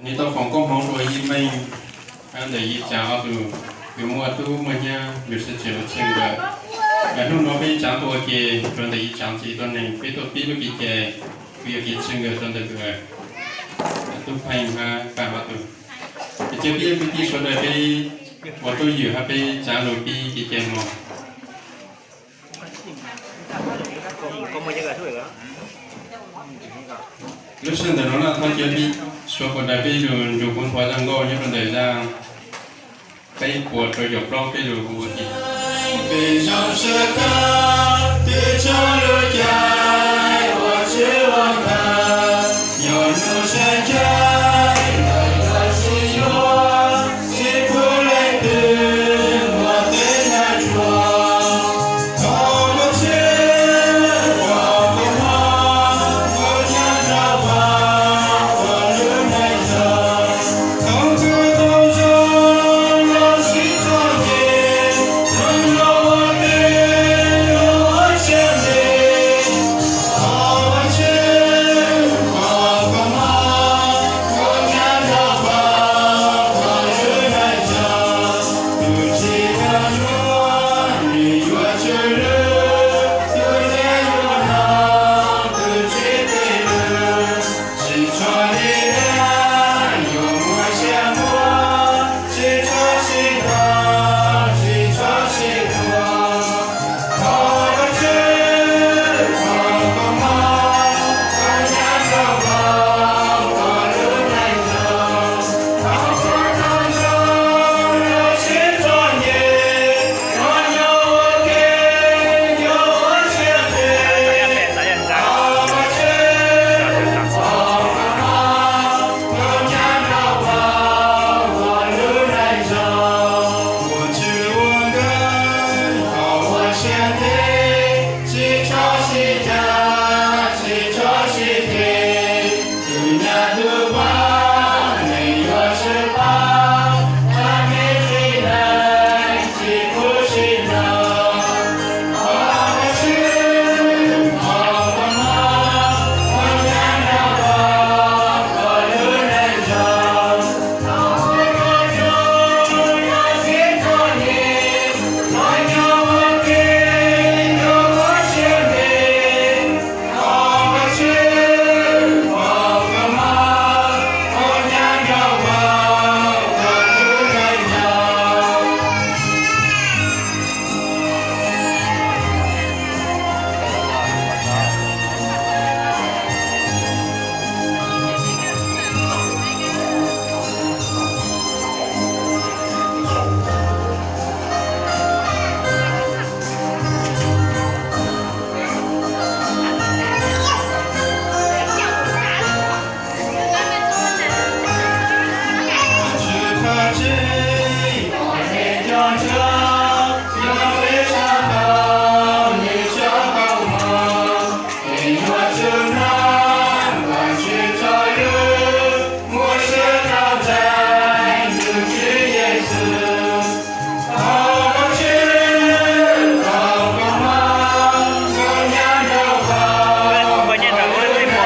你到房工行做一枚，俺的一家都有么都么样，有时就请个，然后我被讲多给，赚的一张几多年，被多比不比给，不要给请个赚的个，都拍嘛，办嘛都，这边不地说的被，我都有还被讲路比给给么。lúc sinh từ đó là thôi chơi đi số còn đại bây giờ dù con thoại rằng ngô như phần đời ra cái của rồi dọc lo cái rồi của gì bây giờ sẽ có từ cho lối dài và chưa hoàn thành nhỏ nó sẽ trái đời là sự yêu sẽ phụ lên từ và tên là chúa không có chết và không hoa có nhà ra vào và lưu này giờ không cứ đâu cho nó chỉ cho gì không lo đi lo xem đi không có chết và không hoa có nhà ra vào và lưu này giờ từ chỉ là chúa đi chúa chơi lửa từ đây chúa nào từ chỉ đi lửa chỉ cho đi ra nhiều mùa xe mùa chỉ cho xin hoa chỉ cho xin hoa không có chết không có hoa có nhà ra vào có lưu này giờ không có đâu cho nó chỉ cho nhẹ có nhau ok nhau chia tiền không có chết không có hoa có nhà ra vào có lưu này giờ我只问个好我先听只cho xin cha chỉ cho xin thế từ nhà thứ ba này vừa sự ba cha mẹ xin này chỉ phụ xin nào không có chuyện không có hoa có nhà ra vào có lưu này giờ không có cho nó xin cho nhẹ nói nhau ok nhau có chuyện đi không có chuyện không có hoa có nhà ra vào có lưu này giờ只可知我没叫车要飞上高你就好吗给我指南我去找路我是倒在日之夜思好个去好个吗我娘的话coi như là với mùa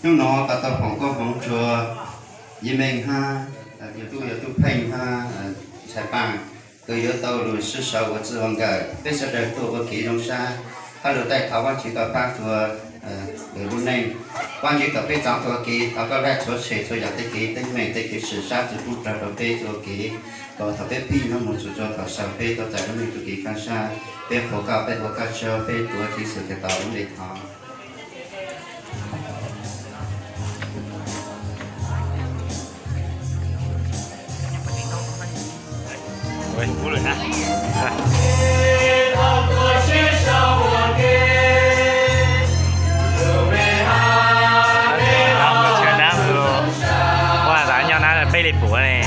nhưng nó cả tàu phòng có phòng chùa gì mình ha giờ tôi phanh ha sai bằng tôi giờ tàu rồi sư sầu của sư hoàng cờ bây giờ đời tôi có kỹ trong xa ta được tay tháo quan chỉ có ba chùa ở bên này quan chỉ có bây giờ tôi kỹ tháo có ra chỗ sẽ tôi giải kỹ tên mình tên kỹ sự sát từ phút ra đầu bây tôi kỹ tôi tháo bây pin nó một chỗ cho tháo sau bây tôi giải nó mình tôi kỹ can xa bây phổ cao cho bây tôi chỉ sự cái tàu nó để tháo Ôi, cú rồi ha. Làm một chuyện đám luôn. Qua giải nhau nói là bây lịch của này.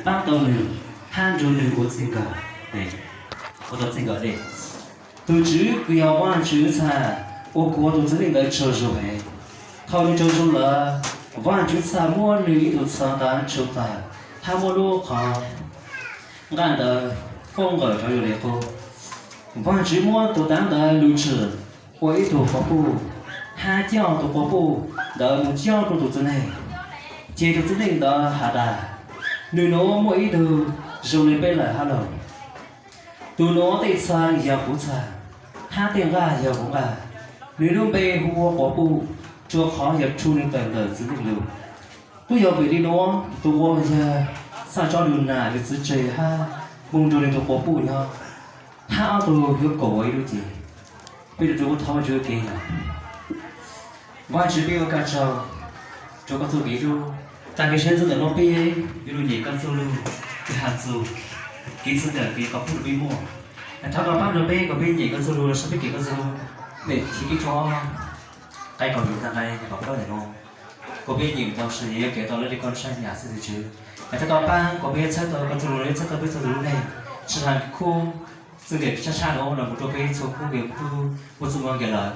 bác đầu nữ han rồi nữ của sinh cả này của tôi sinh cả đây tôi chứ cứ要忘chứ啥我国都只能来抽抽哎考虑抽抽了忘chứ啥莫女都上单抽单他莫路好俺的风格就有点多忘chứ莫都当的路吃我一头跑步他叫都跑步的木叫都都之内接着之内的哈达女奴mỗi一头rồi lên bên lại ha lồng tụi nó tay sang giờ cũng sang ha tiền ra giờ cũng ra nếu nó bê hùa bỏ bu cho khó nhập chu lên tầng tầng dưới đường lưu tôi giờ về đi nó tôi qua bây giờ sao cho đường nào được giữ chơi ha mong cho nên tôi bỏ bu nhau ha tôi hiểu cổ ấy đôi gì bây giờ tôi thao chưa kỹ à và chỉ biết cả trâu cho các tôi kỹ luôn tại cái sen rất là nó bê ví dụ như con solo cái hạt dù kỹ sư cả cái có phụ bị mua thằng con bác nó bê có bên nhảy con solo là sao biết kỹ con solo để chỉ cái cho tay còn được ra đây thì có đâu để nó có bên nhảy tao sử dụng cái tao lấy đi con sai nhà sư chứ thằng con bác có bên chắc tao con solo lấy chắc tao biết solo này sự hàng khu sự để cha cha đó là một chỗ bên số khu việc khu một số món cái là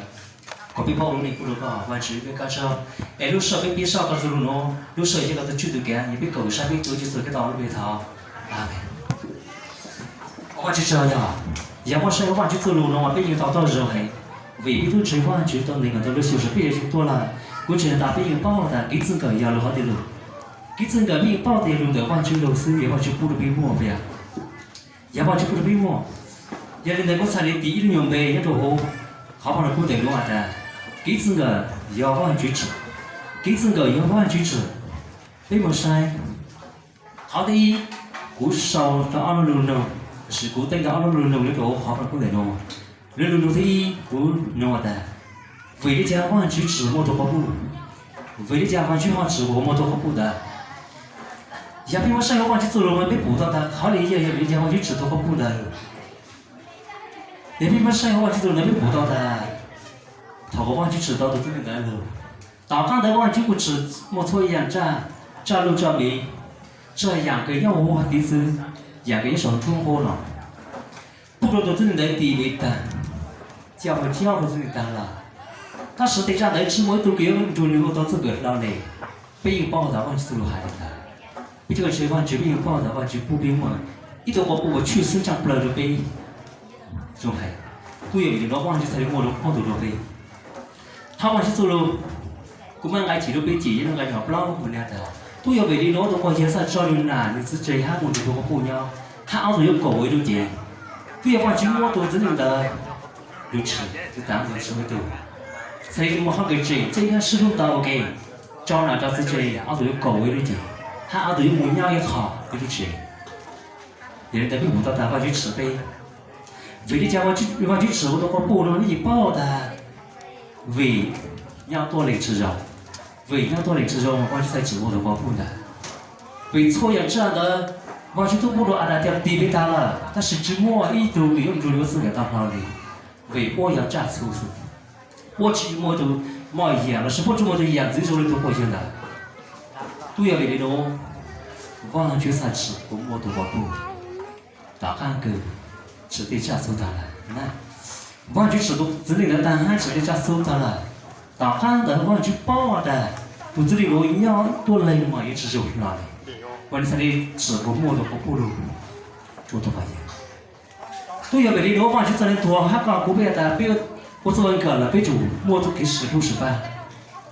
có bị bao này cũng được có và chỉ biết cả sao em lúc sau biết sau con solo nó lúc sau chỉ có tôi chưa được cái những biết cầu sai biết tôi chỉ sửa cái tao nó bị tháo quan chỉ chờ nhở giờ quan sai quan chỉ solo nó mà biết nhiều tao tao rồi vì biết tôi chỉ quan chỉ tao nên là tao lúc sau sẽ biết chúng tôi là cũng chỉ là đã biết nhiều bao là cái chân cởi giờ là họ tiền được cái chân cởi biết bao tiền được quan chỉ đầu tư giờ quan chỉ phụ được biết mua về giờ quan chỉ phụ được biết mua giờ nên đây có sai để tí nhiều về nhất đồ họ bảo là cụ thể luôn à cái chân cởi giờ quan chỉ chỉ cái chân cởi giờ quan chỉ chỉ biết một sai họ đi cú sau cho ăn luôn đâu sự cú tên cho ăn luôn đâu lấy đồ họ bảo cụ thể luôn luôn thì cú nói ta vì đi chơi quan chỉ chỉ một tổ bù vì đi chơi quan chỉ họ chỉ một tổ bù da giờ biết một sai quan chỉ做了没补到他好理解也理解关chỉ只tổ bù da也biết một sai quan chỉ做了没补到他他关chỉ只到都这么难了打刚的关chỉ不只没错一样炸路炸米这两个要我第一次两个手中火了不如都真的第一单叫我叫都真的单了他实际上来吃mỗi tuổi kiểu chủ lưu đó rất gần lâu này bây giờ bao giờ quan chỉ lưu hại được bây giờ chơi quan chỉ bây giờ bao giờ quan chỉ不变嘛一头我不去生长不了的呗中海tôi hiểu nó quan chỉ thấy mua nó không đủ đâu他关chỉ lưu cũng mang cái chỉ đâu bé chỉ nó cái nhỏ bao một nè tôi hiểu về đi nó tôi quan chỉ sao cho nên là mình sẽ chơi hát một điều có phụ nhau hát áo rồi cổ ấy đâu chị tôi hiểu quan chỉ mua tôi真的lưu trữ就当成生活度所以我好个chơi这个是路到 OK 招哪招自己áo rồi cổ ấy đâu chị hát áo rồi muốn nhau也好就chơi人家比不到他关去吃呗vì đi chơi quan去吃我都光不能一包的vì nhau多零吃肉vì nhau多零吃肉嘛关去在直播都光不的vì错也这样的关去都不如按照点地被他了但是直播一度用主流资源当道理vì我要炸出去我直播都冒一样了是不直播都一样最终都过现的都要给你弄光上去啥吃我摸都光不打看个直接炸收他了那光去吃都只能打看直接炸收他了打看的光去包的都这里罗一样多累嘛也只是有哪里关键是你吃不摸都不如做多发现都要给你罗光去这里多还搞古别的比如我做完个了被主摸都给10-60万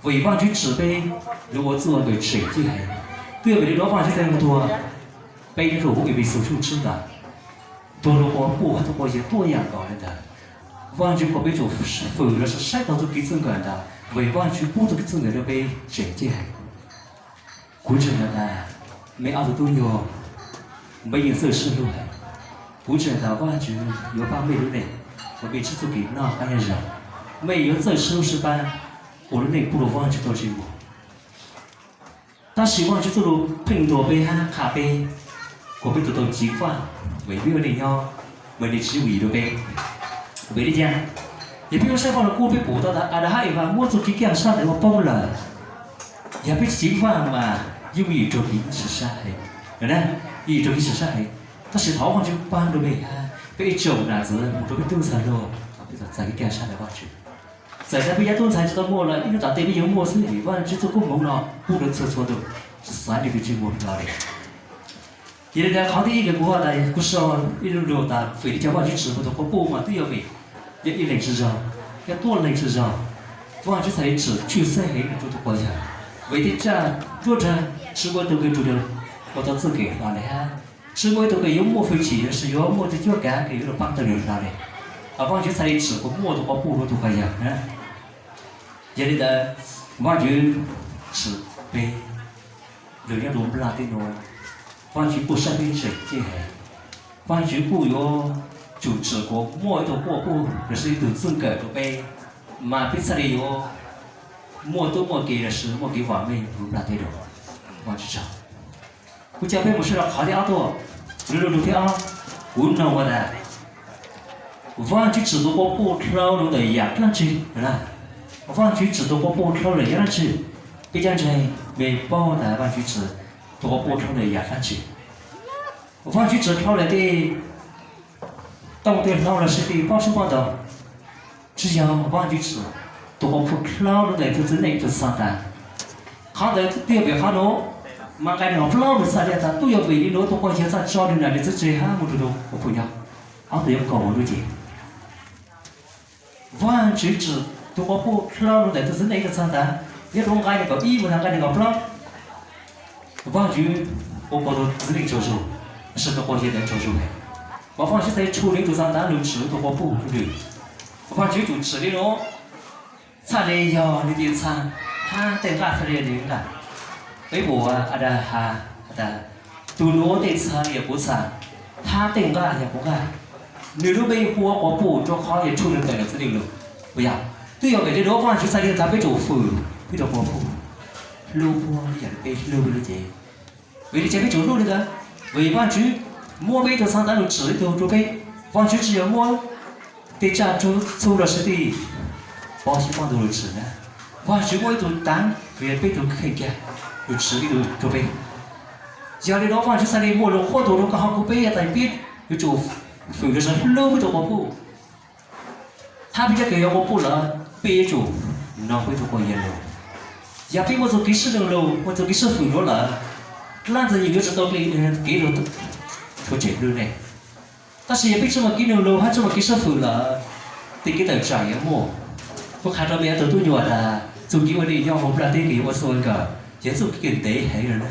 尾光去吃呗如果做完个水进来都要给你罗光去这么多被你说我给被手术吃的多了我不都过些多样搞的忘记过被主否了是晒到都给正感的尾光去不都给正感的被水进来古镇的没熬的都有没颜色是路来古镇的忘记有把没路内我被吃都给那还有人没有这收拾班我的内部的忘记都是我但是忘记做了拼多杯哈咖啡我被做到极化为别人要为你吃味的呗为你讲也比如说放了锅被补到的啊的还有话我做几件啥的我包了也被极化嘛因为做平时啥的对不对一种是啥？但是头往就帮着呗啊，被走哪子，我都被丢惨了，被他在干啥的话去。在那边东才知道摸了，因为打对面有摸是你，完只做工忙了，不能测错的，是三年的经过哪里？现在考的一个不好的，不是哦，一种肉的，非得叫我去吃，我都不嘛都要呗，一类之上，要多类之上，完就才吃，去晒黑的都都过去，为的这做成吃过都给做掉，我到自己哪里啊？吃过都给有摸回去，是有摸的脚干给有了帮的人哪里？啊，完就才吃过摸的话不如都可以啊，现在的完全是被人家都不拉的喏。完全不善于审计，完全不有主持过某一种过步，这是一种资格的呗。嘛，比赛里有某都某给的是某给完美不拉这种，完全上。我这边不是了，考的好多，六天啊，我弄我的，完全只读过不挑路的样样去，是完全只读过不挑的样去，毕竟这没包的完全只。多补充的也上去，我放去只挑来的，到对老了是的，保守报道，只要忘记吃，多补老了的就是那个上单，好的特别好喏，马该那老了啥的，都要为你老多关键啥交流那里自己还不知道我不要，好的要搞我路径，忘记吃，多补老了的就是那个上单，你弄该那个衣服上该那个不老。忘记我搞到自己做手，是个关键的做手的。我放弃在处理头上单流吃都我不对，我放弃就吃的咯。菜嘞要你点菜，他等下菜嘞你看，微博啊ada ha ada， tu nó để菜也不菜，他等下也不看。你如果微博我不做好也处理不了自己了，不要。对要为的罗放弃菜嘞，咱别做腐，别做我腐。路坡也被路了解，为了这边走路那个，为完全摸背头上单路指头做背，完全只要摸，得加做了是的，保险帮都指呢，完全摸一头单，为背头可以干，就指里头做背，家里老完全啥的摸了好多都刚好个背也在边，就做，有的是路不做我不，他比较给我不了，背做，那会做过严了。也比我做给市政路，我做给市府路了，那子有知道给路出钱路呢。但是也比这么给路，还这么给市府了，得给到จ่าย么？我看到别人都有的，做给我的要我不然得给我说个，也做给得还人呢，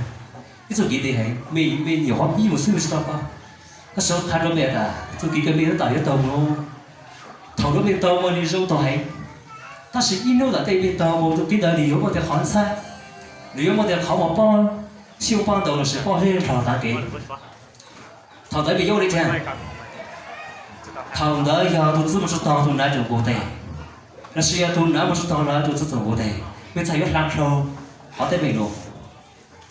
你做给得还没有话比我是不知道吧？那时候看到别的，做给别人打一刀咯，头都没刀么？你手刀还。但是一路的对面的我都记得旅游我的航餐，旅游我的考我帮修帮到的时候是头打给，头打给有的钱，头的要都知不知道都拿着过的，那是要都拿不知道了都知道过的，没才有两手，好的没路，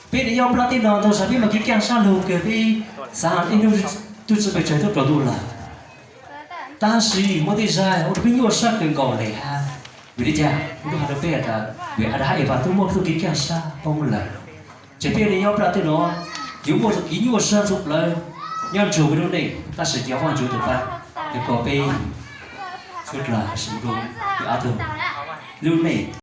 别的要不然电脑都是别么给讲上路给别啥一路都是被全都找到了，但是我的啥我都没有啥更高的哈。vì đi cha, chúng ta phải là vì ada hai và tôi mua tôi kỹ càng xa không là chỉ biết đi nhau ra tới nó nếu mua được kỹ nhiều xa chụp lại nhau chụp cái đó này ta sẽ kéo vào chụp được phải để có cái chút là sử dụng cái áo thường lưu này